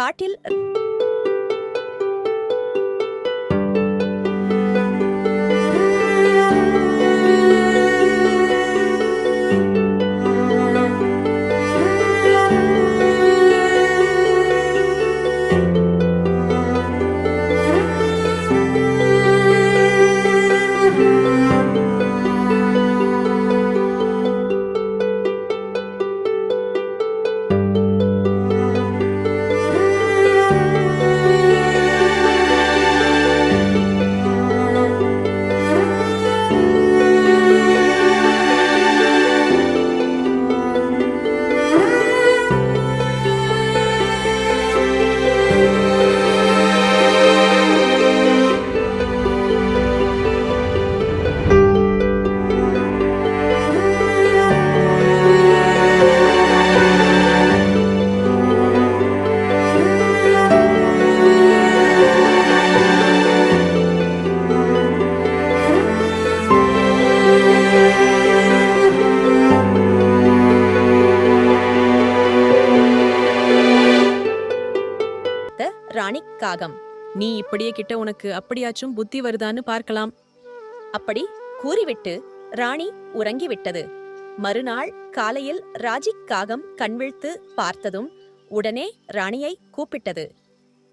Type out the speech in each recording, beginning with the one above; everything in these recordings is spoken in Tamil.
காட்டில் ராணி காகம், நீ இப்படியே கிட்ட உனக்கு அப்படியாச்சும் புத்தி வருதான்னு பார்க்கலாம். அப்படி கூறிவிட்டு ராணி உறங்கிவிட்டது. மறுநாள் காலையில் ராஜி காகம் கண்விழ்த்து பார்த்ததும் உடனே ராணியை கூப்பிட்டது.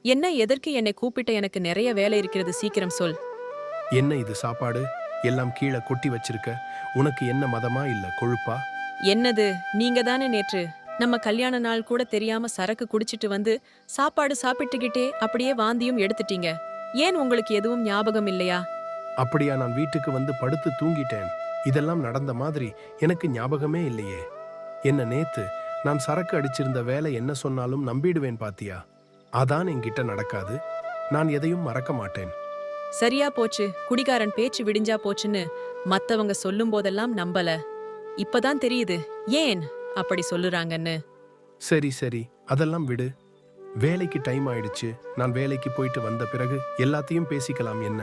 என்ன, எதற்கு என்னை கூப்பிட்ட? எனக்கு நிறைய வேலை இருக்கிறது, சீக்கிரம் சொல். என்ன இது சாப்பாடு எல்லாம் கீழே கொட்டி வச்சிருக்க? உனக்கு என்ன மதமா இல்ல கொழுப்பா? என்னது, நீங்க தானே நேற்று நம்ம கல்யாண நாள் கூட தெரியாம சரக்கு குடிச்சிட்டு வந்து சாப்பாடு சாப்பிட்டுக்கிட்டே அப்படியே வாந்தியும் எடுத்துட்டீங்க. ஏன் உங்களுக்கு எதுவும் ஞாபகம் இல்லையா? அப்படியா? நான் வீட்டுக்கு வந்து படுத்து தூங்கிட்டேன். இதெல்லாம் நடந்த மாதிரி எனக்கு ஞாபகமே இல்லையே. என்ன நேத்து நான் சரக்கு அடிச்சிருந்த வேலை என்ன சொன்னாலும் நம்பிடுவேன் பாத்தியா? அதான் என்கிட்ட நடக்காது. நான் எதையும் மறக்க மாட்டேன். சரியா போச்சு, குடிகாரன் பேச்சு விடிஞ்சா போச்சுன்னு மத்தவங்க சொல்லும் போதெல்லாம் நம்பல. இப்பதான் தெரியுது ஏன் அப்படி சொல்லுறாங்கன்னு. சரி சரி, அதெல்லாம் விடு. வேலைக்கு டைம் ஆயிடுச்சு. நான் வேலைக்கு போயிட்டு வந்த பிறகு எல்லாத்தையும் பேசிக்கலாம் என்ன?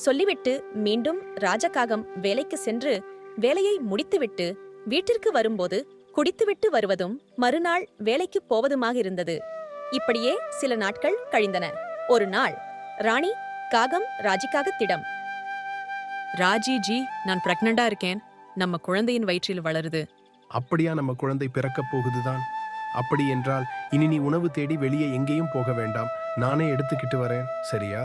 சொல்லிவிட்டு மீண்டும் ராஜகாகம் வேலைக்கு சென்று வேலையை முடித்துவிட்டு வீட்டிற்கு வரும்போது குடித்துவிட்டு வருவதும் மறுநாள் வேலைக்கு போவதுமாக இருந்தது. இப்படியே சில நாட்கள் கழிந்தன. ஒரு நாள் ராணி காகம் ராஜிகாகத்திடம், ராஜிஜி, நான் பிரெக்னண்டா இருக்கேன். நம்ம குழந்தையின் வயிற்றில் வளருது. அப்படியா? நம்ம குழந்தை பிறக்கப் போகுதுதான். அப்படி என்றால் இனி நீ உணவு தேடி வெளியே எங்கேயும் போக வேண்டாம். நானே எடுத்துக்கிட்டு வரேன், சரியா?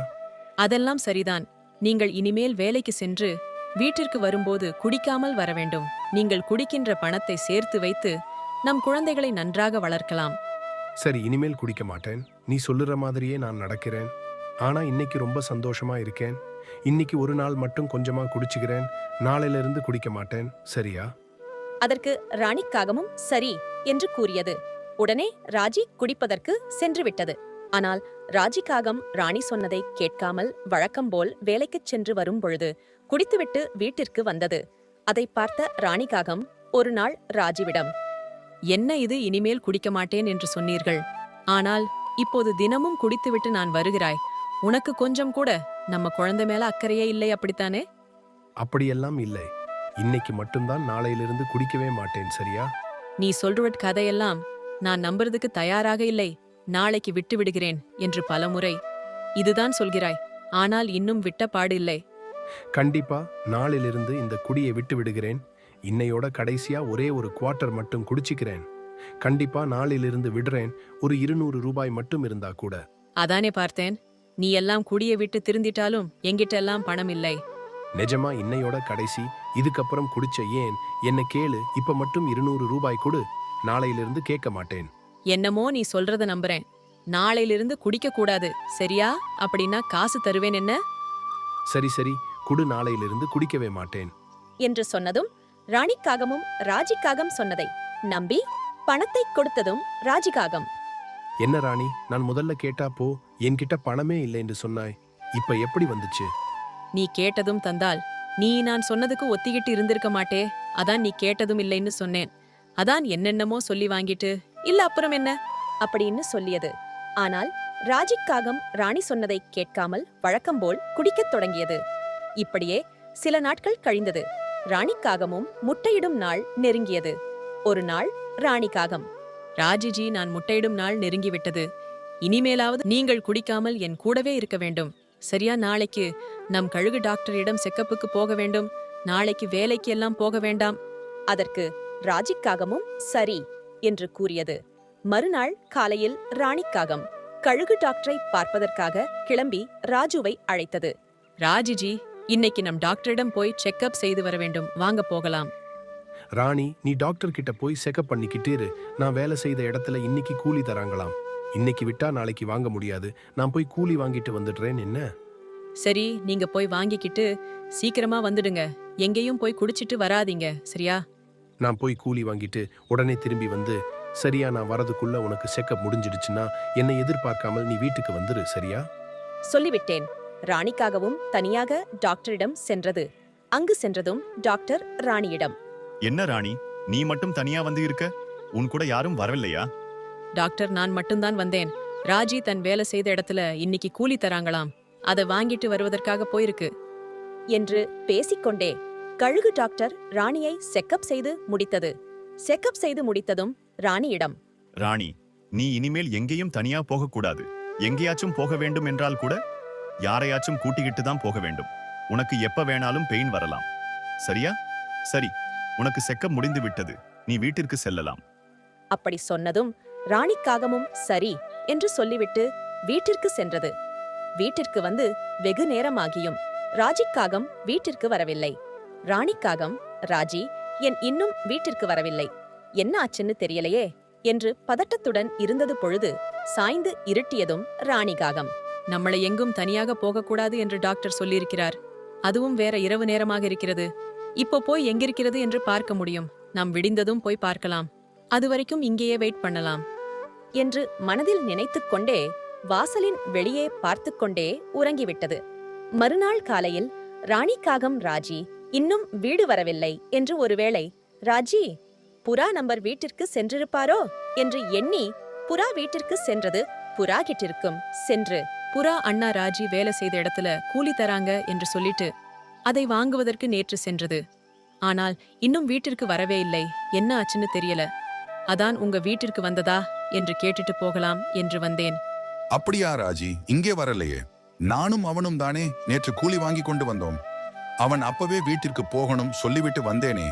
அதெல்லாம் சரிதான். நீங்கள் இனிமேல் வேலைக்கு சென்று வீட்டிற்கு வரும்போது குடிக்காமல் வர வேண்டும். நீங்கள் குடிக்கின்ற பணத்தை சேர்த்து வைத்து நம் குழந்தைகளை நன்றாக வளர்க்கலாம். சரி, இனிமேல் குடிக்க மாட்டேன். நீ சொல்லுற மாதிரியே நான் நடக்கிறேன். ஆனா இன்னைக்கு ரொம்ப சந்தோஷமா இருக்கேன். இன்னைக்கு ஒரு நாள் மட்டும் கொஞ்சமா குடிச்சுக்கிறேன். நாளையிலிருந்து குடிக்க மாட்டேன், சரியா? அதற்கு ராணிக்காகமும் சரி என்று கூறியது. உடனே ராஜி குடிப்பதற்கு சென்று விட்டது. ஆனால் ராஜிகாகம் ராணி சொன்னதை கேட்காமல் வழக்கம்போல் வேலைக்குச் சென்று வரும் பொழுது குடித்துவிட்டு வீட்டிற்கு வந்தது. அதை பார்த்த ராணிகாகம் ஒரு நாள் ராஜிவிடம், என்ன இது, இனிமேல் குடிக்க மாட்டேன் என்று சொன்னீர்கள். ஆனால் இப்போது தினமும் குடித்துவிட்டு நான் வருகிறாய். உனக்கு கொஞ்சம் கூட நம்ம குழந்தை மேல அக்கறையே இல்லை, அப்படித்தானே? அப்படியெல்லாம் இல்லை. இன்னைக்கு மட்டும்தான், நாளையிலிருந்து குடிக்கவே மாட்டேன், சரியா? நீ சொல்ற கதையெல்லாம் நான் நம்புறதுக்கு தயாராக இல்லை. நாளைக்கு விட்டு விடுகிறேன் என்று பலமுறை இதுதான் சொல்கிறாய். ஆனால் இன்னும் விட்ட பாடு இல்லை. கண்டிப்பா நாளிலிருந்து இந்த குடியை விட்டு விடுகிறேன். இன்னையோட கடைசியா ஒரே ஒரு குவார்ட்டர் மட்டும் குடிச்சிக்கிறேன். கண்டிப்பா நாளிலிருந்து விடுறேன். ஒரு 200 ரூபாய் மட்டும் இருந்தா கூட. அதானே பார்த்தேன். நீ எல்லாம் குடியை விட்டு திருந்திட்டாலும் எங்கிட்ட எல்லாம் பணம் இல்லை. நிஜமா இன்னையோட கடைசி. இதுக்கப்புறம் குடிச்ச ஏன் என்ன கேளு. இப்ப மட்டும் 200 ரூபாய் கொடு. நாளையிலிருந்து கேட்க மாட்டேன். என்னமோ நீ சொல்றத நம்புறேன். நாளையிலிருந்து குடிக்க கூடாது, சரியா? அப்படின்னா காசு தருவேன் என்ன? சரி சரி, குடு. நாளையிலிருந்து குடிக்கவே மாட்டேன் என்று சொன்னதும் ராணிக்காகமும் ராஜிகாகம் சொன்னதை நம்பி பணத்தை கொடுத்ததும் ராஜிகாகம், என்ன ராணி, நான் முதல்ல கேட்டா போ, என்கிட்ட பணமே இல்லை என்று சொன்னாய். இப்ப எப்படி வந்துச்சு? நீ கேட்டதும் தந்தால் நீ நான் சொன்னதுக்கு ஒத்திக்கிட்டு இருந்திருக்க மாட்டே. அதான் நீ கேட்டதும் இல்லைன்னு சொன்னேன். அதான் என்னென்னமோ சொல்லி வாங்கிட்டு இல்ல அப்புறம் என்ன அப்படின்னு சொல்லியது. ஆனால் ராஜிக்காகம் ராணி சொன்னதை கேட்காமல் வழக்கம்போல் குடிக்கத் தொடங்கியது. இப்படியே சில நாட்கள் கழிந்தது. ராணிக்காகமும் முட்டையிடும் நாள் நெருங்கியது. ஒரு நாள் ராணிக்காகம், ராஜிஜி, நான் முட்டையிடும் நாள் நெருங்கிவிட்டது. இனிமேலாவது நீங்கள் குடிக்காமல் என் கூடவே இருக்க வேண்டும். சரியா? நாளைக்கு நம் கழுகு டாக்டரிடம் செக்கப்புக்கு போக வேண்டும். நாளைக்கு வேலைக்கு எல்லாம் போக வேண்டாம். அதற்கு ராஜிக்காகமும் சரி என்று கூறியது. மறுநாள் காலையில் ராணிக்காகம் கழுகு டாக்டரை பார்ப்பதற்காக கிளம்பி ராஜுவை அழைத்தது. ராஜிஜி, இன்னைக்கு நம் டாக்டரிடம் போய் செக்கப் செய்து வர வேண்டும். வாங்க போகலாம். ராணி, நீ டாக்டர் கிட்ட போய் செக்கப் பண்ணிக்கிட்டு இரு. நான் வேலை செய்த இடத்துல இன்னைக்கு கூலி தராங்களாம். இன்னைக்கு விட்டா நாளைக்கு வாங்க முடியாது. நான் போய் கூலி வாங்கிட்டு வந்துடுறேன். என்ன? சரி, நீங்க போய் வாங்கிக்கிட்டு சீக்கிரமா வந்துடுங்க. எங்கேயும் போய் குடிச்சிட்டு வராதீங்க. சரியா? நான் போய் கூலி வாங்கிட்டு உடனே திரும்பி வந்து, சரியா நான் வரதுக்குள்ள உனக்கு செக்கப் முடிஞ்சிடுச்சுன்னா என்னை எதிர்பார்க்காமல் நீ வீட்டுக்கு வந்துரு. சரியா? சொல்லிவிட்டேன். ராணிக்காகவும் தனியாக டாக்டரிடம் சென்றது. அங்கு சென்றதும் டாக்டர் ராணியிடம், என்ன ராணி, நீ மட்டும் தனியா வந்து இருக்க? உன் கூட யாரும் வரவில்லையா? டாக்டர், நான் மட்டும்தான் வந்தேன். ராஜி தன் வேலை செய்த இடத்துல இன்னைக்கு கூலி தராங்களாம். அதை வாங்கிட்டு வருவதற்காக போயிருக்கு என்று பேசிக்கொண்டே கழுகு டாக்டர் ராணியை செக்கப் செய்து முடித்தது. செக்கப் செய்து முடித்ததும் ராணியிடம், ராணி, நீ இனிமேல் எங்கேயும் தனியா போகக்கூடாது. எங்கேயாச்சும் போக வேண்டும் என்றால் கூட யாரையாச்சும் கூட்டிக்கிட்டு தான் போக வேண்டும். உனக்கு எப்ப வேணாலும் பெயின் வரலாம். சரியா? சரி, உனக்கு செக்கப் முடிந்து விட்டது. நீ வீட்டிற்கு செல்லலாம். அப்படி சொன்னதும் ராணிக்காகமும் சரி என்று சொல்லிவிட்டு வீட்டிற்கு சென்றது. வீட்டிற்கு வந்து வெகு நேரமாகியும் ராஜிக்காகம் வீட்டிற்கு வரவில்லை. ராணிக்காகம், ராஜி என் இன்னும் வீட்டிற்கு வரவில்லை, என்ன ஆச்சுன்னு தெரியலையே என்று பதட்டத்துடன் இருந்தது. பொழுது சாய்ந்து இருட்டியதும் ராணிக்காகம், நம்மளை எங்கும் தனியாக போகக்கூடாது என்று டாக்டர் சொல்லியிருக்கிறார். அதுவும் வேற இரவு நேரமாக இருக்கிறது. இப்போ போய் எங்கிருக்கிறது என்று பார்க்க முடியும். நாம் விடிந்ததும் போய் பார்க்கலாம். அதுவரைக்கும் இங்கேயே வெயிட் பண்ணலாம் என்று மனதில் நினைத்துக் கொண்டே வாசலின் வெளியே பார்த்து கொண்டே உறங்கிவிட்டது. மறுநாள் காலையில் ராணிக்காகம் ராஜி இன்னும் வீடு வரவில்லை என்று ஒருவேளை ராஜி புறா நம்பர் வீட்டிற்கு சென்றிருப்பாரோ என்று எண்ணி புறா வீட்டிற்கு சென்றது. புறா கிட்டிருக்கும் சென்று, புறா அண்ணா ராஜி வேலை செய்த இடத்துல கூலி தராங்க என்று சொல்லிட்டு அதை வாங்குவதற்கு நேற்று சென்றது. ஆனால் இன்னும் வீட்டிற்கு வரவே இல்லை, என்ன ஆச்சுன்னு தெரியல. அதான் உங்க வீட்டிற்கு வந்ததா என்று கேட்டுட்டு போகலாம் என்று வந்தேன். அப்படியா ராஜி? இங்கே வரலையே. நானும் அவனும் தானே நேற்று கூலி வாங்கி கொண்டு வந்தோம். அவன் அப்பவே வீட்டிற்கு போகணும் சொல்லிவிட்டு வந்தேனே.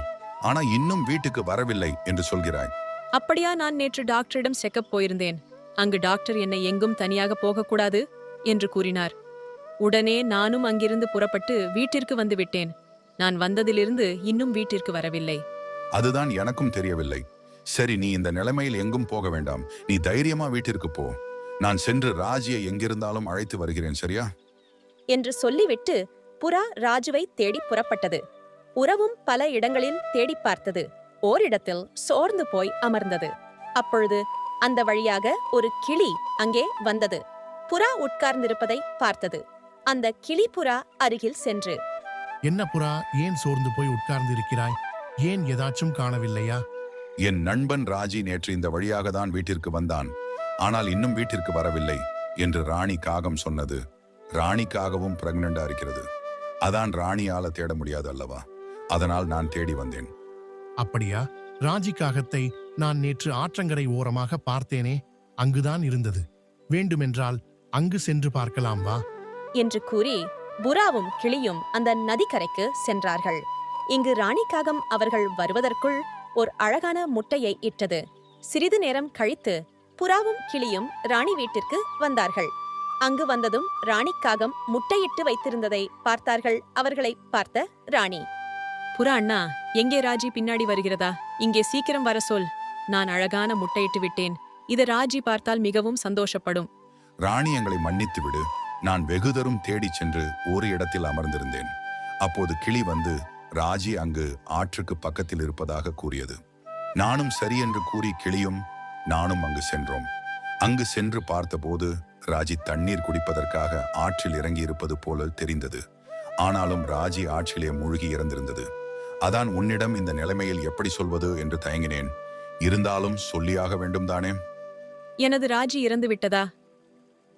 ஆனா இன்னும் வீட்டுக்கு வரவில்லை என்று சொல்கிறாய். அப்படியா? நான் நேற்று டாக்டரிடம் செக்கப் போயிருந்தேன். அங்கு டாக்டர் என்னை எங்கும் தனியாக போகக்கூடாது என்று கூறினார். உடனே நானும் அங்கிருந்து புறப்பட்டு வீட்டிற்கு வந்து விட்டேன். நான் வந்ததிலிருந்து இன்னும் வீட்டிற்கு வரவில்லை. அதுதான் எனக்கும் தெரியவில்லை. சரி, நீ இந்த நிலைமையில் எங்கும் போக வேண்டாம். நீ தைரியமா வீட்டிற்கு போ. நான் சென்று ராஜியை எங்கிருந்தாலும் அழைத்து வருகிறேன். சரியா? என்று சொல்லிவிட்டு புறா ராஜுவை தேடி புறப்பட்டது. உறவும் பல இடங்களில் தேடி பார்த்தது. ஓரிடத்தில் சோர்ந்து போய் அமர்ந்தது. அப்பொழுது அந்த வழியாக ஒரு கிளி அங்கே வந்தது. புறா உட்கார்ந்திருப்பதை பார்த்தது. அந்த கிளி புறா அருகில் சென்று, என்ன புறா, ஏன் சோர்ந்து போய் உட்கார்ந்து இருக்கிறாய்? ஏன் ஏதாச்சும் காணவில்லையா? என் நண்பன் ராஜி நேற்று இந்த வழியாக தான் வீட்டிற்கு வந்தான். ஆனால் இன்னும் வீட்டிற்கு வரவில்லை என்று ராணி காகம் சொன்னது. ராணிக்காகவும் பிரெக்னண்டா இருக்கிறது. அதான் ராணியால தேட முடியாது அல்லவா? அதனால் நான் தேடி வந்தேன். அப்படியா? ராஜி காகத்தை நான் நேற்று ஆற்றங்கரை ஓரமாக பார்த்தேனே, அங்குதான் இருந்தது. வேண்டுமென்றால் அங்கு சென்று பார்க்கலாம் வா என்று கூறி புறாவும் கிளியும் அந்த நதிக்கரைக்கு சென்றார்கள். இங்கு ராணிக்காகம் அவர்கள் வருவதற்குள் ஒரு அழகான முட்டையை இட்டது. சிறிது நேரம் கழித்து புறாவும் கிளியும் ராணி வீட்டிற்கு வந்தார்கள். அங்கு வந்ததும் ராணிக்காகம் முட்டையிட்டு வைத்திருந்ததை பார்த்தார்கள். அவர்களை பார்த்த ராணி, புறா அண்ணா, எங்கே ராஜி பின்னாடி வருகிறதா? இங்கே சீக்கிரம் வர சொல். நான் அழகான முட்டையிட்டு விட்டேன். இதை ராஜி பார்த்தால் மிகவும் சந்தோஷப்படும். ராணி, எங்களை மன்னித்து விடு. நான் வெகுதரும் தேடி சென்று ஒரு இடத்தில் அமர்ந்திருந்தேன். அப்போது கிளி வந்து ராஜி அங்கு ஆற்றுக்கு பக்கத்தில் இருப்பதாக கூறியது. நானும் சரி என்று கூறி கிளியும் நானும் அங்கு சென்றோம். அங்கு சென்று பார்த்தபோது ராஜி தண்ணீர் குடிப்பதற்காக ஆற்றில் இறங்கி இருப்பது போல தெரிந்தது. ஆனாலும் ராஜி ஆற்றிலே மூழ்கி இறந்திருந்தது. அதான் உன்னிடம் இந்த நிலைமையில் எப்படி சொல்வது என்று தயங்கினேன். இருந்தாலும் சொல்லியாக வேண்டும் தானே? எனது ராஜி இறந்து விட்டதா